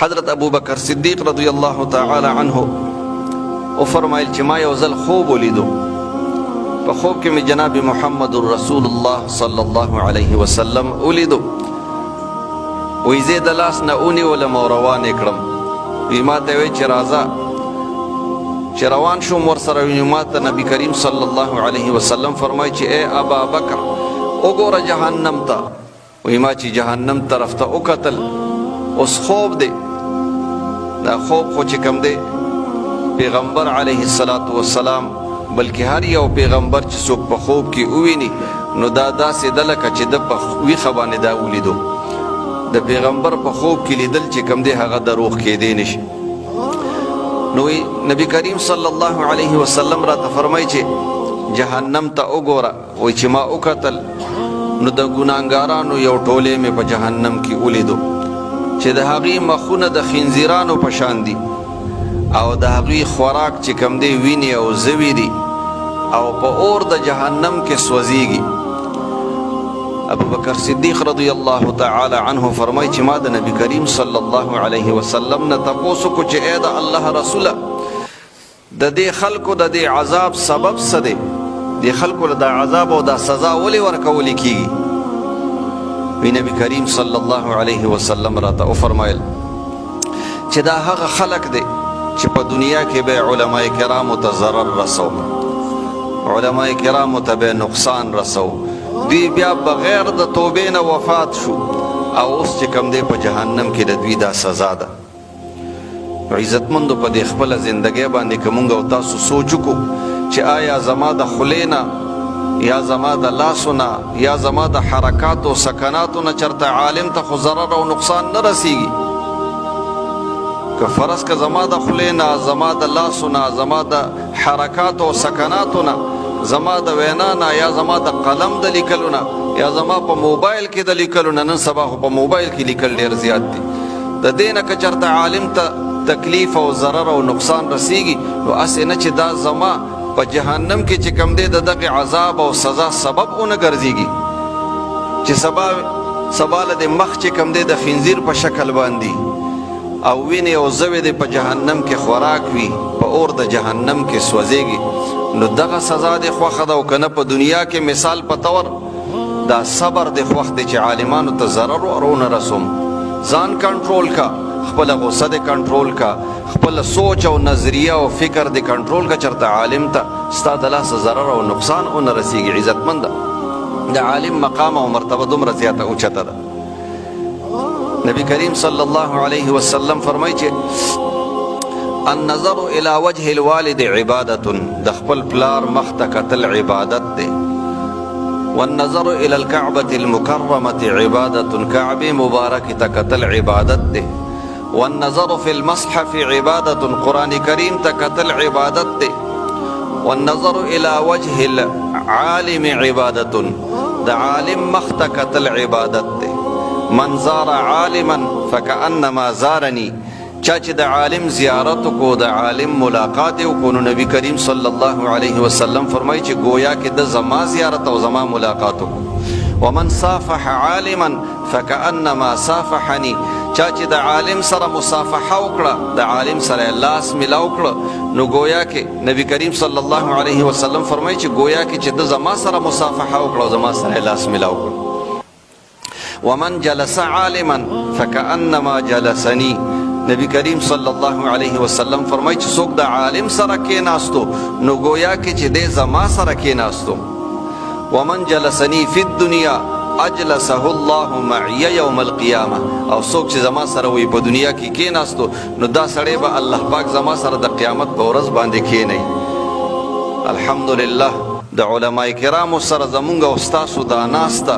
حضرت ابو بکر صدیق رضی الله تعالی عنه او فرمایل چې ما یو ځل خوب ولیدو، په خوب کې مې جناب محمد رسول الله صلی الله علیه وسلم ولیدو. وی زه د لاس نه ونیولم او روان یې کړم. وی ما ته وی چې راځه. چې روان شوم ورسره ویني ما ته نبی کریم صلی الله علیه وسلم فرمایي چې ای ابا بکر وګوره جهنم ته. وی ما چې جهنم طرف ته وکتل، اوس خوب دی. دا خوب خو چې کوم دی پیغمبر علیه السلام بلکې هر یو پیغمبر چې څوک په خوب کې وویني نو دا داسې ده لکه چې د په ویښه باندې دا ولیدو. د پیغمبر په خوب کې لیدل چې کوم دی هغه دروغ کېدی نشي. نو نبی کریم صلی الله علیه وسلم راته فرمایي چې جهنم ته وګوره. وایي چې ما وکتل نو د ګناهګارانو یو ټولې مې په جهنم کې ولیدو چې د هغې مخونه د خنزیرانو په شان دي او د هغوی خوراک چې کوم دی وینې او زوی دي او په اور د جهنم کې سوځېږي. ابو بکر صدیق رضی الله تعالی عنه فرمایي چې ما د نبی کریم صلی الله علیه وسلم نه تپوس وکړو چې ای د الله رسوله د دې خلکو د دې عذاب سبب څه دی؟ دې خلکو له د عذاب او د سزا ولې ورکولی کیږي؟ وی نبی کریم صلی الله علیه وسلم راته وفرمایل چې دا هغه خلک دی چې په دنیا کې به علماء کرامو ته ضرر رسو، علماء کرامو ته به نقصان رسو، دوی بیا بغیر د توبې نه وفات شو او اوس چې کوم دی په جهنم کې د دوی دا سزا ده. عزتمندو په دې خپله زندګۍ باندې که مونږ او تاسو سوچ وکړو چې آیا زما د خولې نه یا زما د لاسو نه یا زما د حرکاتو او سکناتو نه چرته عالم ته خو ضرر او نقصان نه رسیږي؟ که فرض که زما د خولې نه، زما د لاسو نه، زما د حرکاتو او سکناتو نه، زما د وینا نه یا زما د قلم د لیکلو نه یا زما په موبایل کې د لیکلو نه، نن سبا خو په موبایل کې لیکل ډېر زیات دي، د دې نه که چرته عالم ته تکلیف او ضرر او نقصان رسیږي نو هسې نه چې دا زما په جهنم کې چې کوم دی د دغې عذاب او سزا سبب ونه ګرځېږي چې سبا له د مخ چې کوم دی د خنزیر په شکل باندې او وینې او زوی دی په جهنم کې خوراک وي، په اور د جهنم کې سوځېږي، نو دغه سزا دی خوښه ده. او که نه په دنیا کې مثال په طور دا صبر دی خوښ دی چې عالمانو ته ضرر ورونه رسوم. ځان کنټرول کا، خپله غصه دی کنټرول کا، خپله سوچ او نظریه او فکر دی کنټرول کا، چرته عالم ته ستا د لاسه ضرر او نقصان ونه رسیږي. عزتمنده د عالم مقام او مرتبه دومره زیاته اوچته ده. نبی کریم صلی الله علیه وسلم فرمایي چې النظر الى وجه الوالد عبادت، د خپل پلار مخ ته کتل عبادت دی. والنظر الى الكعبة المكرمة عبادت، کعبه مبارک ته کتل عبادت دی. والنظر في المصحف عبادت، قرآن کریم ته کتل عبادت دی. والنظر الى وجه العالم عبادت، د عالم مخ ته کتل عبادت دی. من زار عالما فكأنما زارني، چا چې د عالم زیارت کو، د عالم ملاقات وکړو، نو نبی کریم صلی الله علیه وسلم فرمایي چې گویا کې د زما زیارت او زما ملاقات وکړو. ومن صافح عالما فكأنما صافحني، چا چې د عالم سره مصافحه وکړه، د عالم سره لاس ملاو کړه، نو گویا کې نبی کریم صلی الله علیه وسلم فرمایي چې گویا کې چې د زما سره مصافحه وکړه او زما سره لاس ملاو کړه. ومن جلس عالما فكأنما جلسني، نبی کریم صلی الله علیه وسلم فرمایي چې څوک د عالم سره کېناستو نو گویا کې چې دی زما سره کېناستو. ومن جلسني فی الدنیا اجلسه الله معي یوم القیامه، او څوک چې زما سره وي په دنیا کې کېناستو نو دا سړی به الله پاک زما سره د قیامت په ورځ باندې کېنوي. الحمدلله د علماء کرامو سره زمونږ او ستاسو دا ناسته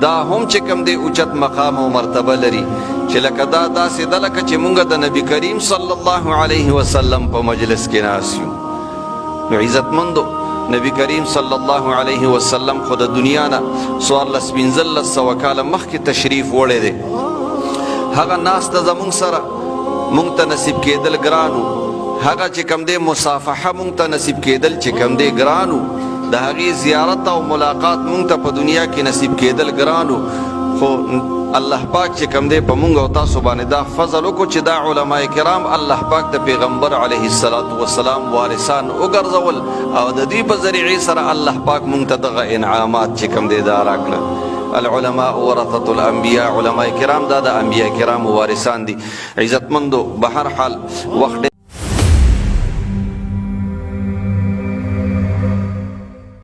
دا هم چې کوم دی اوچت مقام او مرتبه لري چې لکه دا داسې ده لکه چې مونږ د نبی کریم صلی الله علیه وسلم په مجلس کې ناست یو. نو عزتمندو نبی کریم صلی الله علیه وسلم خو د دنیا نه 1400 کاله مخکې تشریف وړی دی. هغه ناسته زمونږ سره مونږ ته نصیب کېدل ګرانو، هغه چې کوم دی مصافحه مونږ ته نصیب کېدل چې کوم دی ګرانو، د هغې زیارت او ملاقات مونږ ته په دنیا کې نصیب کېدل ګرانو. خو الله پاک چې کوم دی په مونږ او تاسو باندې دا فضل وکړو چې دا علما کرام الله پاک د پیغمبر علیه الصلاۃ والسلام وارثان وګرځول او د دې په ذریعې سره الله پاک مونږ ته دغه انعامات چې کوم دی دا راکړه. العلماء ورثة الانبیاء، علما کرام دا د انبیاء کرام وارثان دي. عزتمندو، بهر حال وخت